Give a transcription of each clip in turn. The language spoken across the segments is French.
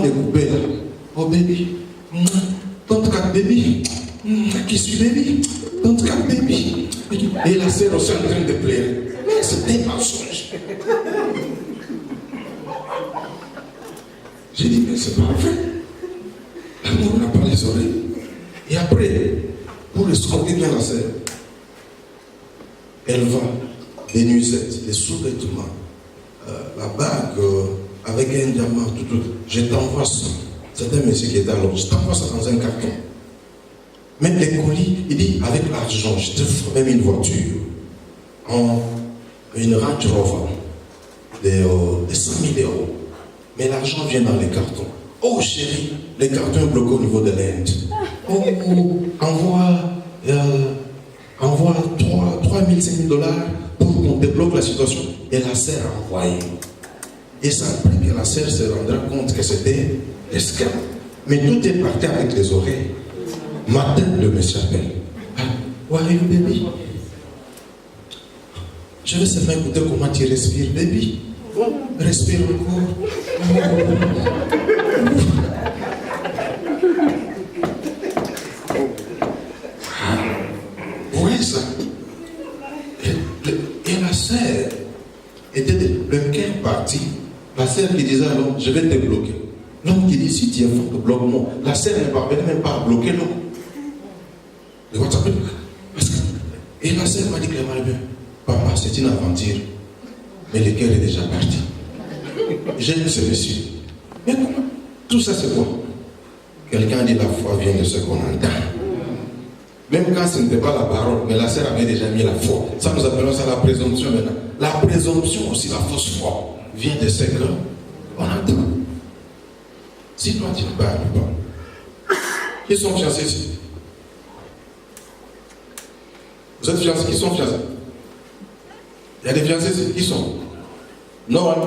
découpé là. Oh baby, don't cut baby, kiss you baby, don't cut baby. Et la sœur aussi en train de pleurer. Mais c'était un mensonge. J'ai dit, mais c'est pas vrai. L'amour n'a pas les oreilles. Et après, pour escorter bien la sœur, elle va, des nuisettes, les sous-vêtements, la bague avec un diamant, tout. Je t'envoie ça. C'est un monsieur qui est à Londres. Je t'envoie ça dans un carton. Même les colis, il dit, avec l'argent, je te ferai même une voiture. Une Range Rover de 100 000 €. Mais l'argent vient dans les cartons. Oh chérie, les cartons bloqués au niveau de l'Inde. Oh, envoie 3 000, 5 000 $ pour qu'on débloque la situation. Et la sœur a envoyé. Et ça a pris que la sœur se rendra compte que c'était esclave. Mais tout est parti avec les oreilles. Ma tête de monsieur appelle. Why are you baby? Je veux seulement écouter comment tu respires, baby. Respire encore. Vous voyez ça? Et la sœur était le cœur parti. La sœur qui disait alors, je vais te bloquer. L'homme qui dit, si tu es fort, bloque-moi. La sœur ne parvenait même pas à bloquer l'homme. Et la sœur m'a dit clairement, papa, c'est une aventure. Mais le cœur est déjà parti. J'aime ce monsieur. Mais comment? Tout ça, c'est quoi? Quelqu'un dit la foi vient de ce qu'on entend. Même quand ce n'était pas la parole, mais la sœur avait déjà mis la foi. Ça, nous appelons ça la présomption maintenant. La présomption aussi, la fausse foi, vient de ce qu'on entend. Si toi, tu ne parles pas, qui sont fiancés ici? Vous êtes fiancés? Qui sont fiancés? Il y a des fiancés ici? Qui sont? Non, hein?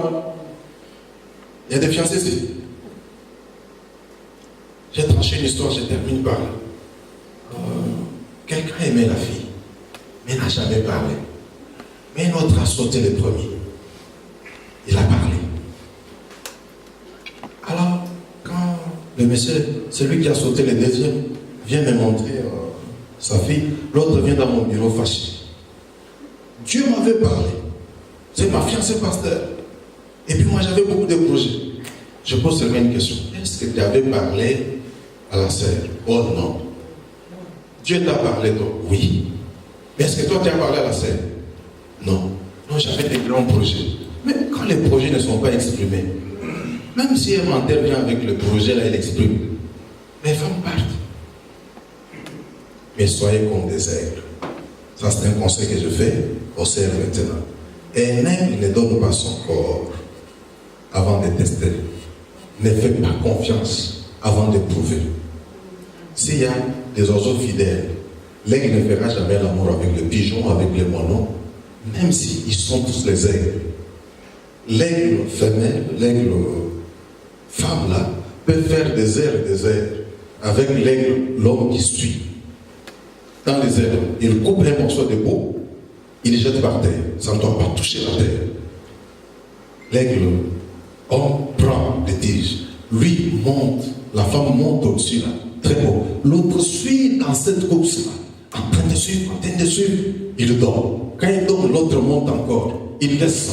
Il y a des fiancés ici. J'ai tranché une histoire, je termine par là. Quelqu'un aimait la fille, mais n'a jamais parlé. Mais un autre a sauté le premier. Il a parlé. Alors, quand le monsieur, celui qui a sauté le deuxième, vient me montrer sa fille, l'autre vient dans mon bureau fâché. Dieu m'avait parlé. C'est ma fiancée pasteur. Et puis moi j'avais beaucoup de projets. Je pose seulement une question. Est-ce que tu avais parlé à la sœur? Oh non. Dieu t'a parlé toi? Oui. Mais est-ce que toi tu as parlé à la sœur? Non. Non, j'avais des grands projets. Mais quand les projets ne sont pas exprimés, même si un menteur vient avec le projet là, il exprime. Les femmes partent. Mais soyez comme des aigles. Ça c'est un conseil que je fais aux sœurs maintenant. Et même il ne donne pas son corps avant de tester. Ne fais pas confiance avant de prouver. S'il y a des oiseaux fidèles, l'aigle ne fera jamais l'amour avec le pigeon, avec le moineau, même s'ils sont tous les aigles. L'aigle femelle, l'aigle femme là, peut faire des airs avec l'aigle, l'homme qui suit. Dans les airs, il coupe un morceau de peau, il le jette par terre. Ça ne doit pas toucher la terre. L'aigle, on prend des tiges. Lui monte, la femme monte au-dessus là, très haut. L'autre suit dans cette course-là, en train de suivre, il dort. Quand il dort, l'autre monte encore. Il laisse ça.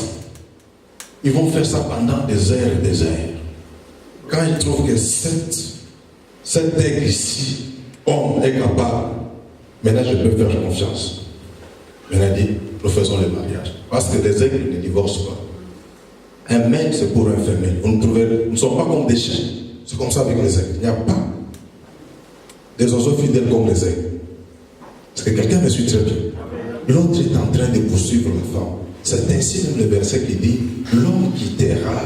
Ils vont faire ça pendant des heures et des heures. Quand ils trouvent que cet aigle ici, homme est capable, maintenant je peux faire confiance. Maintenant dit, nous faisons le mariage. Parce que les aigles ne divorcent pas. Un mec, c'est pour un femelle. Nous ne sommes pas comme des chiens. C'est comme ça avec les aigles. Il n'y a pas des oiseaux fidèles comme les aigles. Est-ce que quelqu'un me suit très bien? L'autre est en train de poursuivre la femme. C'est ainsi même le verset qui dit, l'homme quittera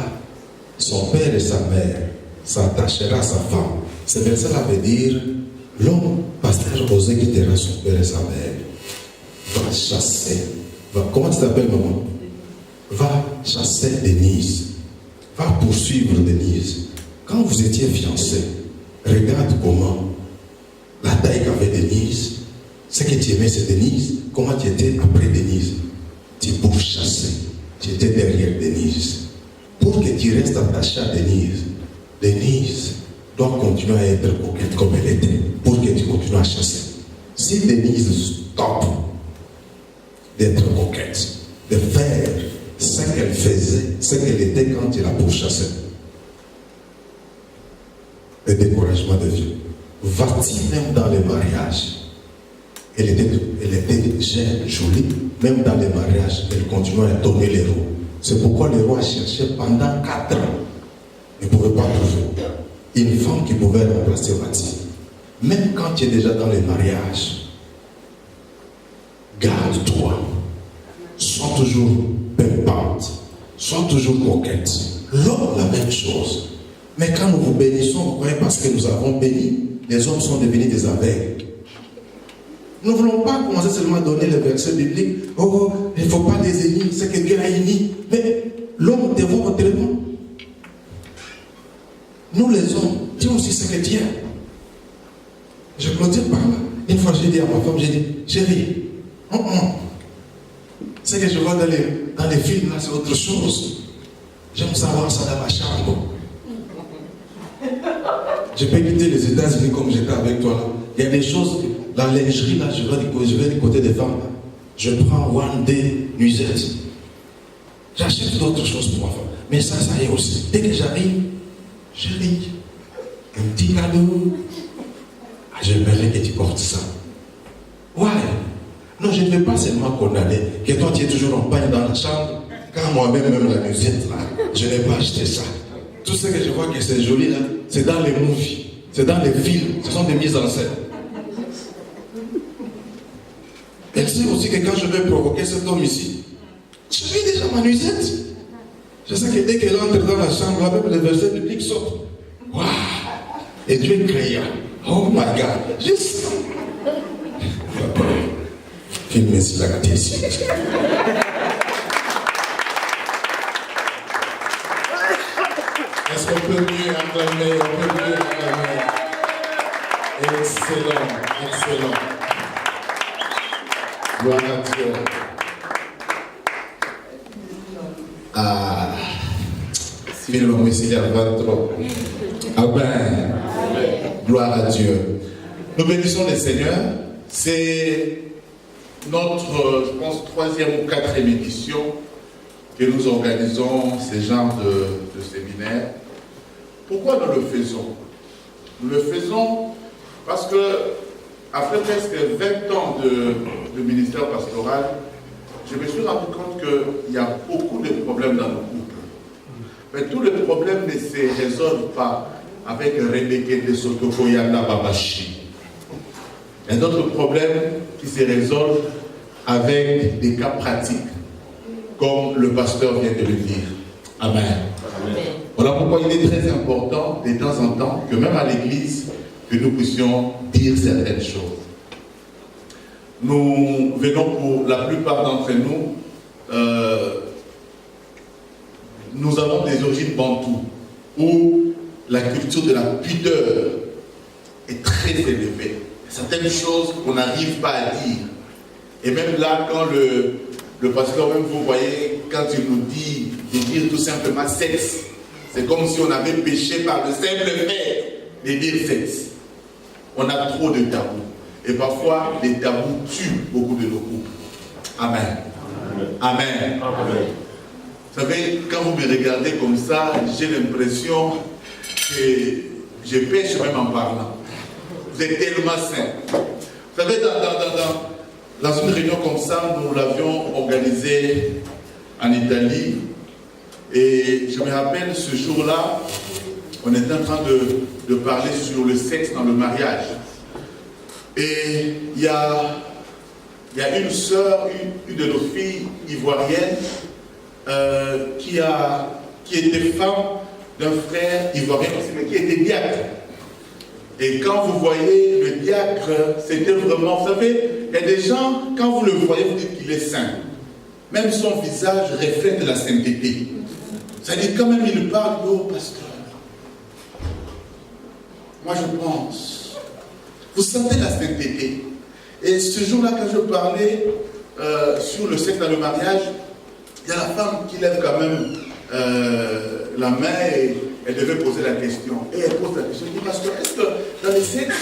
son père et sa mère, s'attachera à sa femme. Ce verset-là veut dire, l'homme, pasteur Osée, quittera son père et sa mère, va chasser. Comment tu t'appelles, maman? Va chasser Denise. Va poursuivre Denise. Quand vous étiez fiancés, regarde comment la taille qu'avait Denise, ce que tu aimais c'est Denise, comment tu étais après Denise. Tu pourchassais, tu étais derrière Denise. Pour que tu restes attaché à Denise, doit continuer à être coquette comme elle était, pour que tu continues à chasser. Si Denise stoppe d'être coquette, de faire ce qu'elle faisait, ce qu'elle était quand il la pourchassait, le découragement devient. Va-t-il même dans les mariages? Elle était jeune, jolie, même dans les mariages, elle continuait à tourner les roues. C'est pourquoi le roi cherchait pendant 4 ans. Il ne pouvait pas trouver une femme qui pouvait remplacer Mathilde. Même quand tu es déjà dans les mariages, garde-toi. Sois toujours pimpante. Sois toujours coquette. L'homme, la même chose. Mais quand nous vous bénissons, vous croyez parce que nous avons béni, les hommes sont devenus des aveugles. Nous ne voulons pas commencer seulement à donner les versets bibliques. Oh, il ne faut pas les unis, c'est que Dieu a uni. Mais l'homme dévore tellement. Nous les hommes, Dieu aussi c'est que Dieu. Je clôture par là. Une fois j'ai dit à ma femme, j'ai dit, chérie, ce que je vois dans les films là, c'est autre chose. J'aime savoir ça dans ma chambre. Je peux quitter les États-Unis comme j'étais avec toi là. Il y a des choses, la lingerie là, je vais du côté des femmes. Là. Je prends one day nuisette. J'achète d'autres choses pour ma femme. Mais ça y est aussi. Dès que j'arrive, chérie, un petit cadeau. Ah, j'aimerais que tu portes ça. Ouais. Non, je ne vais pas seulement condamner que toi tu es toujours en pagne dans la chambre. Quand moi-même, même la nuisette là, je n'ai pas acheté ça. Tout ce que je vois que c'est joli là, c'est dans les movies, c'est dans les films, ce sont des mises en scène. Elle sait aussi que quand je vais provoquer cet homme ici, je vis déjà ma nuisette. Je sais que dès qu'elle entre dans la chambre, là, même les versets bibliques sortent. Waouh! Et Dieu créa. Oh my God! Juste. Filmez si la gâté ici. Est-ce qu'on peut mieux acclamer? On peut mieux acclamer. Excellent, excellent. Gloire à Dieu. Ah, film moi ici, il y a 23. Amen. Gloire à Dieu. Nous bénissons le Seigneur. C'est notre, je pense, 3e ou 4e édition que nous organisons ce genre de séminaire. Pourquoi nous le faisons? Nous le faisons parce que, après presque 20 ans de ministère pastoral, je me suis rendu compte qu'il y a beaucoup de problèmes dans nos couples. Mais tous les problèmes ne se résolvent pas avec Rebeke de Sotokoyana Babashi. Il y a d'autres problèmes qui se résolvent avec des cas pratiques, comme le pasteur vient de le dire. Amen. Amen. Voilà pourquoi il est très important, de temps en temps, que même à l'église, que nous puissions dire certaines choses. Nous venons pour la plupart d'entre nous, nous avons des origines bantoues, où la culture de la pudeur est très élevée. Certaines choses qu'on n'arrive pas à dire. Et même là, quand le pasteur, même vous voyez, quand il nous dit de dire tout simplement sexe, c'est comme si on avait péché par le simple fait de dire sexe. On a trop de tabous. Et parfois, les tabous tuent beaucoup de nos couples. Amen. Amen. Amen. Vous savez, quand vous me regardez comme ça, j'ai l'impression que je pêche même en parlant. Vous êtes tellement saint. Vous savez, dans une réunion comme ça, nous l'avions organisée en Italie. Et je me rappelle, ce jour-là, on était en train de parler sur le sexe dans le mariage. Et il y a une sœur, une de nos filles ivoiriennes, qui était femme d'un frère ivoirien aussi, mais qui était diacre. Et quand vous voyez le diacre, c'était vraiment, vous savez, il y a des gens, quand vous le voyez, vous dites qu'il est saint. Même son visage reflète la sainteté. C'est-à-dire, quand même, il parle, oh, pasteur. Moi, je pense. Vous sentez la sainteté. Et ce jour-là, quand je parlais sur le sexe dans le mariage, il y a la femme qui lève quand même la main et elle devait poser la question. Et elle pose la question. Je dis, pasteur, est-ce que dans les sectes,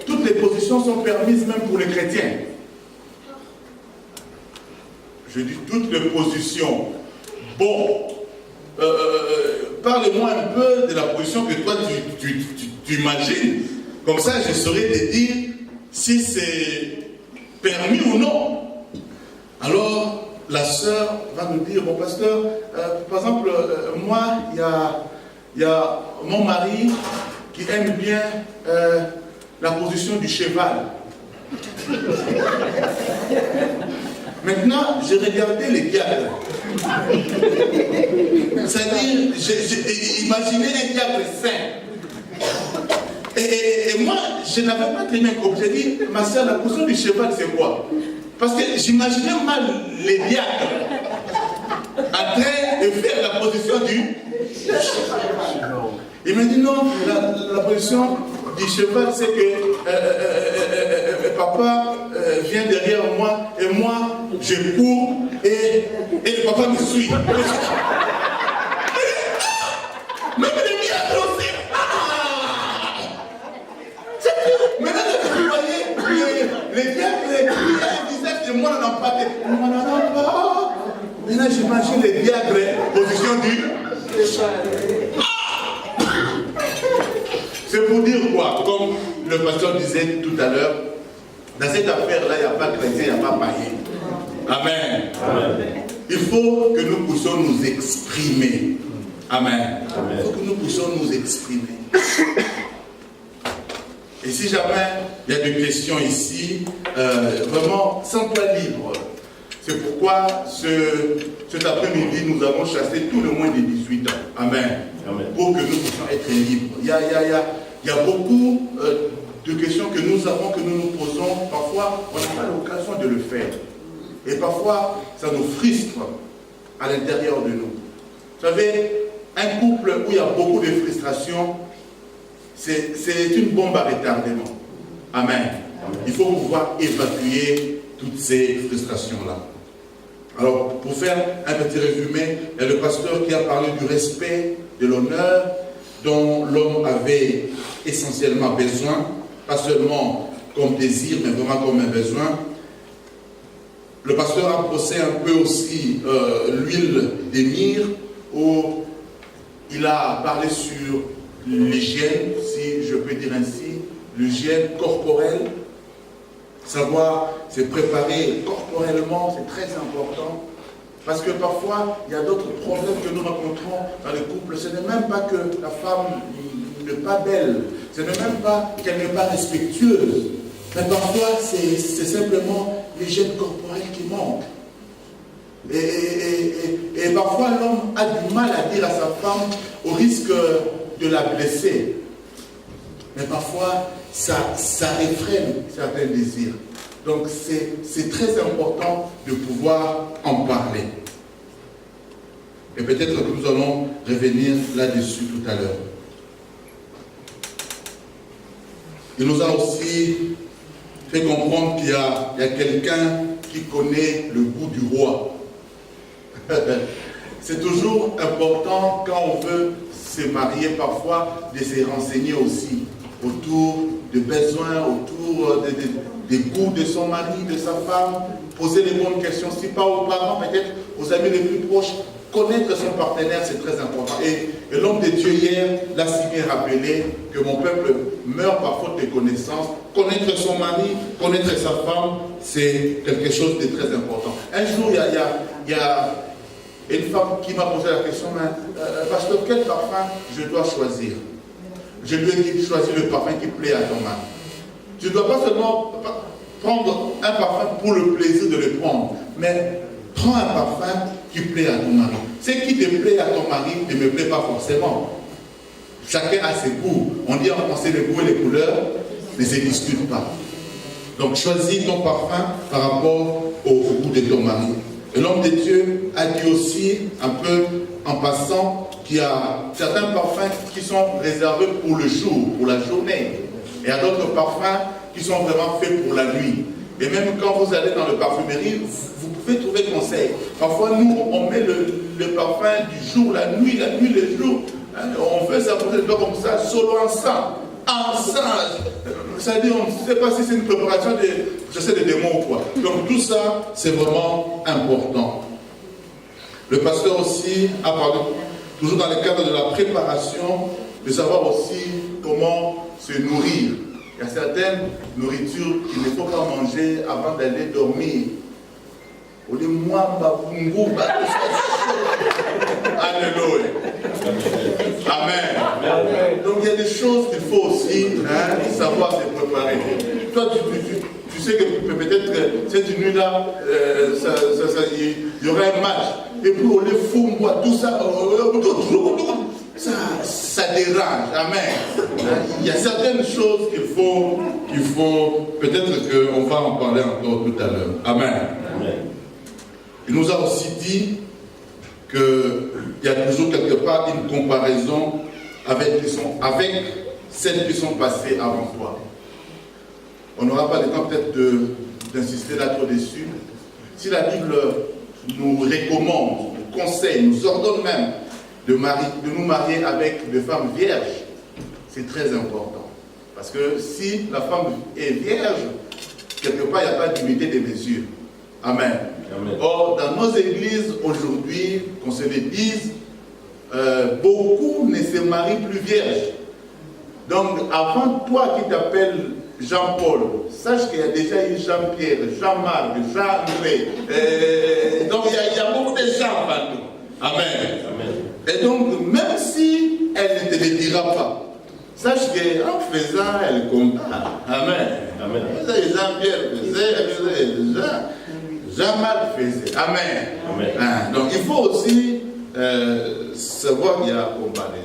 toutes les positions sont permises même pour les chrétiens? Je dis toutes les positions. Bon, parle-moi un peu de la position que toi tu imagines. Comme ça, je saurais te dire si c'est permis ou non. Alors, la sœur va nous dire, bon pasteur, par exemple, moi, il y a mon mari qui aime bien la position du cheval. Maintenant, j'ai regardé les diacres. C'est-à-dire, imaginez un diacre saint. Et moi, je n'avais pas très bien compris. J'ai dit, ma soeur, la position du cheval, c'est quoi? Parce que j'imaginais mal les diacres en train de faire la position du cheval. Il m'a dit, non, la position du cheval, c'est que papa vient derrière moi et moi, je cours et le papa me suit. Même les diacres aussi. Maintenant, vous voyez, les diacres, il y a un visage de moi n'en pas. Maintenant, j'imagine les diacres, position du cheval. C'est pour dire quoi? Comme le pasteur disait tout à l'heure, dans cette affaire-là, il n'y a pas chrétien, il n'y a pas païen. Amen. Amen. Il faut que nous puissions nous exprimer. Amen. Amen. Il faut que nous puissions nous exprimer. Et si jamais il y a des questions ici, vraiment, sens-toi libre. C'est pourquoi cet après-midi, nous avons chassé tout le moins de 18 ans. Amen. Amen. Pour que nous puissions être libres. Il y a beaucoup de questions que nous avons, que nous nous posons. Parfois, on n'a pas l'occasion de le faire. Et parfois, ça nous frustre à l'intérieur de nous. Vous savez, un couple où il y a beaucoup de frustration, c'est une bombe à retardement. Amen. Amen. Il faut pouvoir évacuer toutes ces frustrations-là. Alors, pour faire un petit résumé, il y a le pasteur qui a parlé du respect, de l'honneur dont l'homme avait essentiellement besoin, pas seulement comme désir, mais vraiment comme un besoin. Le pasteur a posé un peu aussi l'huile d'émir, où il a parlé sur l'hygiène, si je peux dire ainsi, l'hygiène corporelle. Savoir se préparer corporellement, c'est très important. Parce que parfois, il y a d'autres problèmes que nous rencontrons dans les couples. Ce n'est même pas que la femme n'est pas belle. Ce n'est même pas qu'elle n'est pas respectueuse. Mais parfois, c'est simplement l'hygiène corporelle qui manque. Et parfois, l'homme a du mal à dire à sa femme au risque de la blesser. Mais parfois, ça réfrène certains désirs. Donc, c'est très important de pouvoir en parler. Et peut-être que nous allons revenir là-dessus tout à l'heure. Il nous a aussi fait comprendre qu'il y a quelqu'un qui connaît le goût du roi. C'est toujours important quand on veut se marier parfois de se renseigner aussi autour des besoins, autour des goûts de son mari, de sa femme, poser les bonnes questions, si pas aux parents, peut-être aux amis les plus proches. Connaître son partenaire, c'est très important. Et l'homme de Dieu hier l'a si bien rappelé que mon peuple meurt par faute de connaissance. Connaître son mari, connaître sa femme, c'est quelque chose de très important. Un jour, il y a une femme qui m'a posé la question, pasteur, quel parfum je dois choisir? Je lui ai dit, choisis le parfum qui plaît à ton mari. Tu ne dois pas seulement prendre un parfum pour le plaisir de le prendre, mais prends un parfum qui plaît à ton mari. Ce qui te plaît à ton mari ne me plaît pas forcément. Chacun a ses goûts. On dit en français les goûts et les couleurs ne se discutent pas. Donc choisis ton parfum par rapport au goût de ton mari. Et l'homme de Dieu a dit aussi, un peu en passant, qu'il y a certains parfums qui sont réservés pour le jour, pour la journée. Et il y a d'autres parfums qui sont vraiment faits pour la nuit. Et même quand vous allez dans le parfumerie, vous pouvez trouver conseil. Parfois, nous, on met le parfum du jour, la nuit, le jour. On fait ça, poser les doigts comme ça, solo ensemble. Ensemble. C'est-à-dire, on ne sait pas si c'est une préparation de démons ou quoi. Donc tout ça, c'est vraiment important. Le pasteur aussi a parlé, toujours dans le cadre de la préparation, de savoir aussi comment se nourrir. Il y a certaines nourritures qu'il ne faut pas manger avant d'aller dormir. Alléluia. Amen. Donc il y a des choses qu'il faut aussi savoir se préparer. Toi, tu sais que peut-être cette nuit-là, il y aura un match. Et puis on les fout, tout ça, ça dérange. Amen. Il y a certaines choses qu'il faut peut-être qu'on va en parler encore tout à l'heure. Amen. Il nous a aussi dit qu'il y a toujours quelque part une comparaison avec celles qui sont passées avant toi. On n'aura pas le temps peut-être d'insister là trop dessus. Si la Bible nous recommande, nous conseille, nous ordonne même de nous marier avec des femmes vierges, c'est très important. Parce que si la femme est vierge, quelque part il n'y a pas d'unité des mesures. Amen. Amen. Or, dans nos églises aujourd'hui, qu'on se le dise, beaucoup ne se marient plus vierges. Donc, avant toi qui t'appelles Jean-Paul, sache qu'il y a déjà eu Jean-Pierre, Jean-Marc, Jean-André. Donc, il y a beaucoup de gens partout. Amen. Amen. Et donc, même si elle ne te le dira pas, sache qu'en faisant, elle compare. Amen. Amen. Jean-Pierre faisait, Jean-Marc faisait. Amen. Amen. Hein? Donc, il faut aussi savoir qu'il y a comparaison.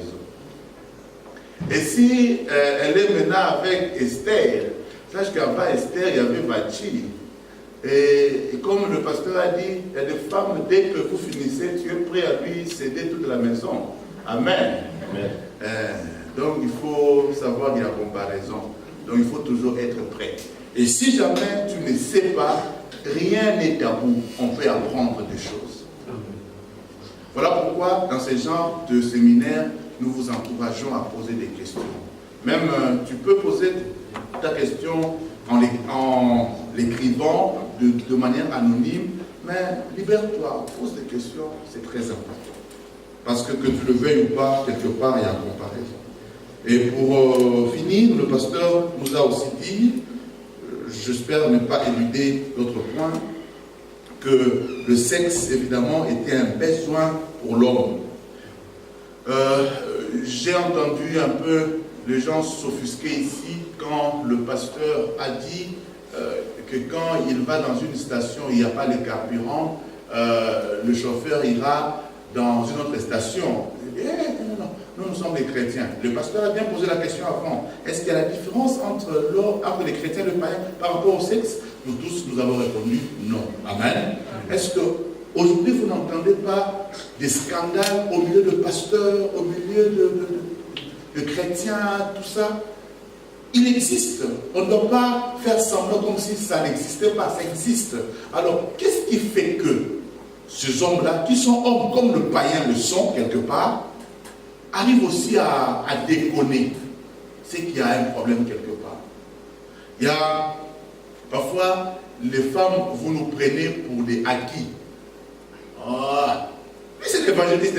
Et si elle est maintenant avec Esther, sache qu'avant Esther, il y avait Vachi. Et comme le pasteur a dit, il y a des femmes, dès que vous finissez, tu es prêt à lui céder toute la maison. Amen. Amen. Donc il faut savoir qu'il y a comparaison. Donc il faut toujours être prêt. Et si jamais tu ne sais pas, rien n'est tabou. On peut apprendre des choses. Voilà pourquoi dans ce genre de séminaire, nous vous encourageons à poser des questions. Même tu peux poser ta question en l'écrivant de manière anonyme, mais libère-toi, pose des questions, c'est très important. Parce que tu le veuilles ou pas, quelque part, il y a comparaison. Et pour finir, le pasteur nous a aussi dit, j'espère ne pas éluder d'autres points, que le sexe, évidemment, était un besoin pour l'homme. J'ai entendu un peu les gens s'offusquer ici quand le pasteur a dit que quand il va dans une station, il n'y a pas de carburant, le chauffeur ira dans une autre station. Non, nous sommes des chrétiens. Le pasteur a bien posé la question avant. Est-ce qu'il y a la différence entre les chrétiens et les païens par rapport au sexe? Nous tous, nous avons répondu non. Amen. Est-ce que aujourd'hui, vous n'entendez pas des scandales au milieu de pasteurs, au milieu de chrétiens, tout ça? Il existe. On ne doit pas faire semblant comme si ça n'existait pas. Ça existe. Alors, qu'est-ce qui fait que ces hommes-là, qui sont hommes comme le païen le sont, quelque part, arrivent aussi à déconner? C'est qu'il y a un problème quelque part. Il y a parfois, les femmes, vous nous prenez pour des acquis. Ah, mais c'est l'évangéliste.